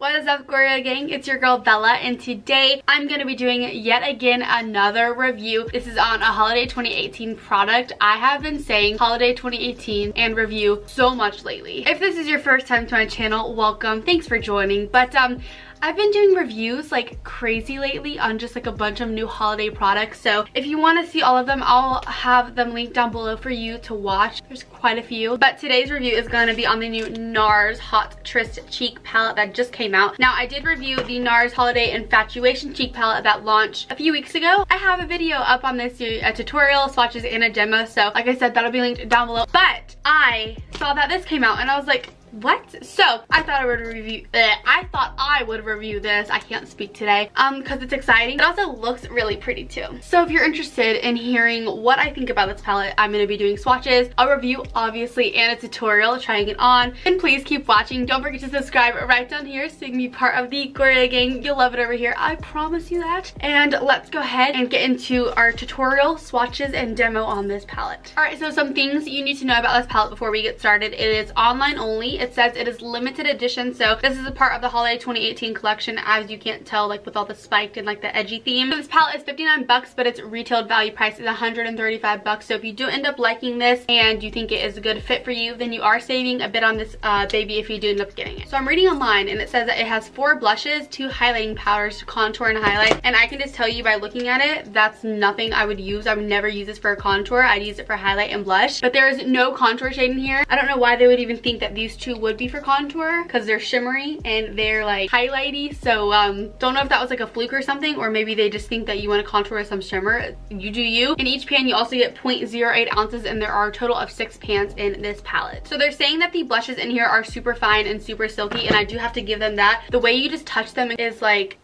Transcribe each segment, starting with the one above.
What is up, Goria Gang? It's your girl Bella, and today I'm going to be doing yet again another review. This is on a holiday 2018 product. I have been saying holiday 2018 and review so much lately. If this is your first time to my channel, welcome. Thanks for joining. But I've been doing reviews like crazy lately on just like a bunch of new holiday products. So if you want to see all of them, I'll have them linked down below for you to watch. There's quite a few. But today's review is going to be on the new NARS Hot Tryst cheek palette that just came out. Now, I did review the NARS Holiday Infatuation cheek palette that launched a few weeks ago. I have a video up on this, a tutorial, swatches, and a demo. So like I said, that'll be linked down below. But I saw that this came out and I was like, what? So I thought I would review this. I can't speak today because it's exciting. It also looks really pretty too. So if you're interested in hearing what I think about this palette, I'm going to be doing swatches, a review obviously, and a tutorial trying it on. And please keep watching. Don't forget to subscribe right down here so you can be part of the Goria Gang. You'll love it over here, I promise you that. And let's go ahead and get into our tutorial, swatches, and demo on this palette. Alright, so some things you need to know about this palette before we get started. It is online only. It says it is limited edition, so this is a part of the holiday 2018 collection, as you can't tell, like with all the spiked and like the edgy theme. So this palette is 59 bucks, but its retail value price is 135 bucks. So if you do end up liking this and you think it is a good fit for you, then you are saving a bit on this baby if you do end up getting it. So I'm reading online and it says that it has 4 blushes, 2 highlighting powders to contour and highlight. And I can just tell you by looking at it, that's nothing I would use. I would never use this for a contour. I'd use it for highlight and blush. But there is no contour shade in here. I don't know why they would even think that these two would be for contour, because they're shimmery and they're like highlighty. So don't know if that was like a fluke or something, or maybe they just think that you want to contour with some shimmer. You do you. In each pan you also get 0.08 ounces, and there are a total of 6 pans in this palette. So they're saying that the blushes in here are super fine and super silky, and I do have to give them that. The way you just touch them is like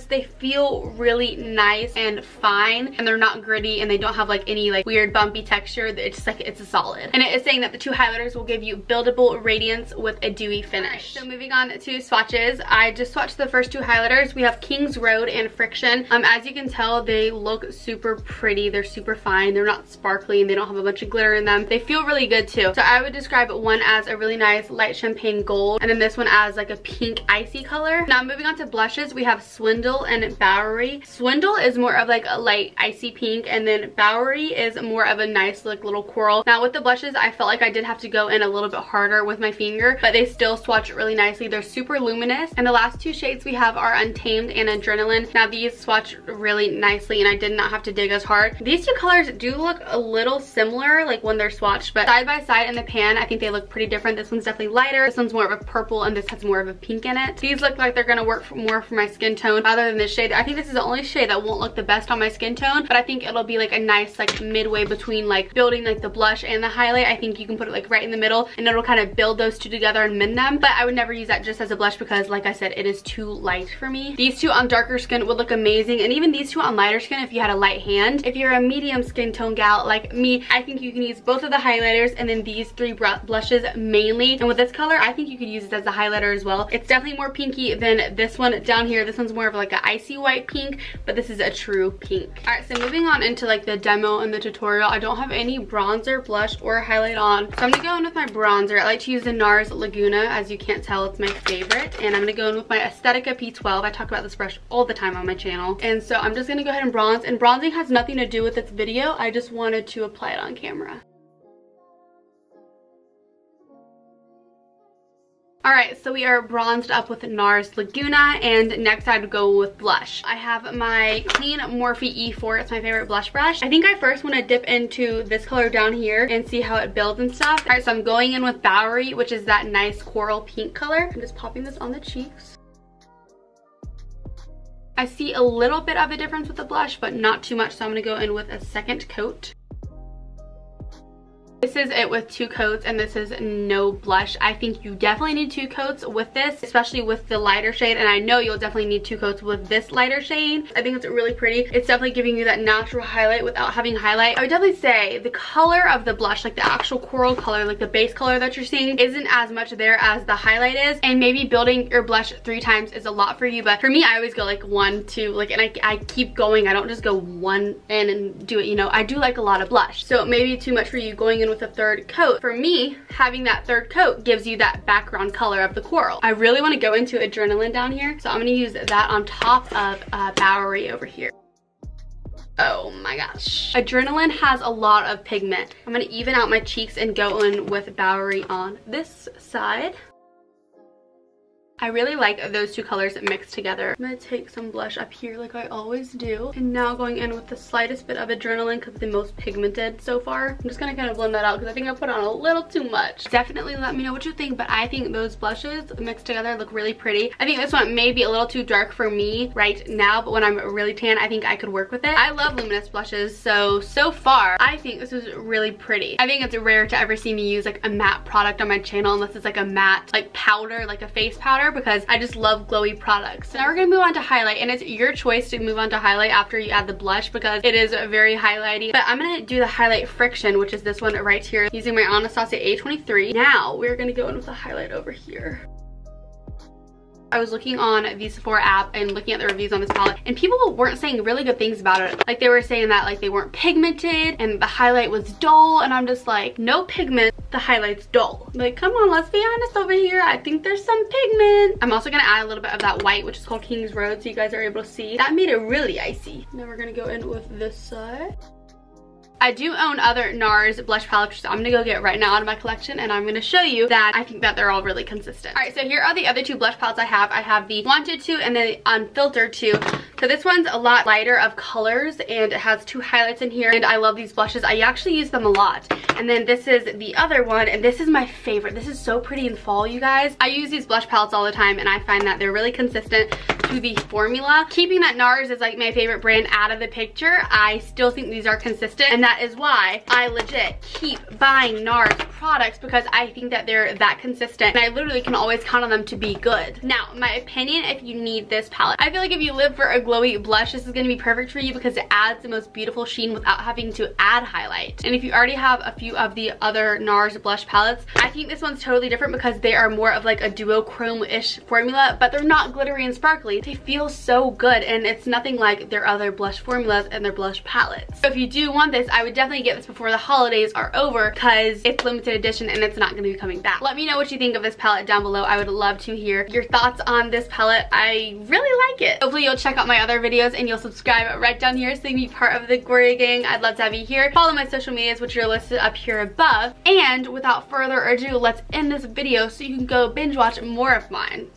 they feel really nice and fine, and they're not gritty, and they don't have like any like weird bumpy texture. It's just like, it's a solid. And it is saying that the 2 highlighters will give you buildable radiance with a dewy finish. So moving on to swatches, I just swatched the first 2 highlighters. We have King's Road and Friction. As you can tell, they look super pretty. They're super fine. They're not sparkly, and they don't have a bunch of glitter in them. They feel really good too. So I would describe one as a really nice light champagne gold, and then this one as like a pink icy color. Now moving on to blushes, we have Swindle and Bowery. Swindle is more of like a light icy pink, and then Bowery is more of a nice like little coral. Now with the blushes, I felt like I did have to go in a little bit harder with my finger, but they still swatch really nicely. They're super luminous. And the last 2 shades we have are Untamed and Adrenalin. Now these swatch really nicely, and I did not have to dig as hard. These 2 colors do look a little similar like when they're swatched, but side by side in the pan I think they look pretty different. This one's definitely lighter, this one's more of a purple, and this has more of a pink in it. These look like they're gonna work more for my skin tone rather than this shade. I think this is the only shade that won't look the best on my skin tone, but I think it'll be like a nice like midway between like building like the blush and the highlight. I think you can put it like right in the middle, and it'll kind of build those 2 together and mend them. But I would never use that just as a blush because, like I said, it is too light for me. These 2 on darker skin would look amazing, and even these 2 on lighter skin if you had a light hand. If you're a medium skin tone gal like me, I think you can use both of the highlighters and then these 3 blushes mainly. And with this color, I think you could use it as a highlighter as well. It's definitely more pinky than this one down here. This one's more of like an icy white pink, but this is a true pink. All right, so moving on into like the demo and the tutorial, I don't have any bronzer, blush, or highlight on, so I'm gonna go in with my bronzer. I like to use the NARS Laguna. As you can't tell, it's my favorite, and I'm gonna go in with my Aesthetica P12. I talk about this brush all the time on my channel, and so I'm just gonna go ahead and bronze. And bronzing has nothing to do with this video. I just wanted to apply it on camera. Alright, so we are bronzed up with NARS Laguna, and next I'd go with blush. I have my Clean Morphe E4. It's my favorite blush brush. I think I first want to dip into this color down here and see how it builds and stuff. Alright, so I'm going in with Bowery, which is that nice coral pink color. I'm just popping this on the cheeks. I see a little bit of a difference with the blush, but not too much, so I'm going to go in with a second coat. This is it with 2 coats, and this is no blush. I think you definitely need 2 coats with this, especially with the lighter shade, and I know you'll definitely need 2 coats with this lighter shade. I think it's really pretty. It's definitely giving you that natural highlight without having highlight. I would definitely say the color of the blush, like the actual coral color, like the base color that you're seeing, isn't as much there as the highlight is, and maybe building your blush 3 times is a lot for you, but for me, I always go like 1, 2, like, and I keep going. I don't just go 1 in and do it, you know. I do like a lot of blush, so maybe too much for you going in in with a third coat. For me, having that third coat gives you that background color of the coral. I really want to go into Adrenalin down here, so I'm going to use that on top of Bowery over here. Oh my gosh. Adrenalin has a lot of pigment. I'm going to even out my cheeks and go in with Bowery on this side. I really like those two colors mixed together. I'm gonna take some blush up here like I always do. And now going in with the slightest bit of Adrenalin because it's the most pigmented so far. I'm just gonna kind of blend that out because I think I put on a little too much. Definitely let me know what you think, but I think those blushes mixed together look really pretty. I think this one may be a little too dark for me right now, but when I'm really tan, I think I could work with it. I love luminous blushes, so far, I think this is really pretty. I think it's rare to ever see me use like a matte product on my channel unless it's like a matte like powder, like a face powder, because I just love glowy products. Now we're gonna move on to highlight, and it's your choice to move on to highlight after you add the blush because it is very highlighty. But I'm gonna do the highlight Friction, which is this one right here, using my Anastasia A23. Now we're gonna go in with a highlight over here. I was looking on the Sephora app and looking at the reviews on this palette, and people weren't saying really good things about it. Like they were saying that like they weren't pigmented and the highlight was dull, and I'm just like, no pigment, the highlight's dull. Like, come on, let's be honest over here. I think there's some pigment. I'm also gonna add a little bit of that white, which is called King's Road, so you guys are able to see. That made it really icy. Now we're gonna go in with this side. I do own other NARS blush palettes, so I'm gonna go get right now out of my collection, and I'm gonna show you that I think that they're all really consistent. All right, so here are the other two blush palettes I have. I have the Wanted to and the Unfiltered to. So this one's a lot lighter of colors, and it has two highlights in here, and I love these blushes. I actually use them a lot. And then this is the other one, and this is my favorite. This is so pretty in fall, you guys. I use these blush palettes all the time, and I find that they're really consistent to the formula. Keeping that NARS is like my favorite brand out of the picture, I still think these are consistent, and that is why I legit keep buying NARS products, because I think that they're that consistent, and I literally can always count on them to be good. Now, my opinion, if you need this palette, I feel like if you live for a glowy blush, this is gonna be perfect for you because it adds the most beautiful sheen without having to add highlight. And if you already have a few of the other NARS blush palettes, I think this one's totally different because they are more of like a duochrome-ish formula, but they're not glittery and sparkly. They feel so good, and it's nothing like their other blush formulas and their blush palettes. So if you do want this, I would definitely get this before the holidays are over because it's limited edition and it's not going to be coming back. Let me know what you think of this palette down below. I would love to hear your thoughts on this palette. I really like it. Hopefully you'll check out my other videos and you'll subscribe right down here so you can be part of the Goria gang. I'd love to have you here. Follow my social medias, which are listed up here above. And without further ado, let's end this video so you can go binge watch more of mine.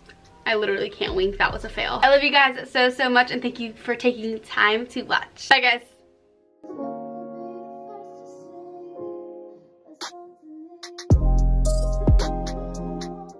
I literally can't wink. That was a fail. I love you guys so much, and thank you for taking time to watch. Bye guys.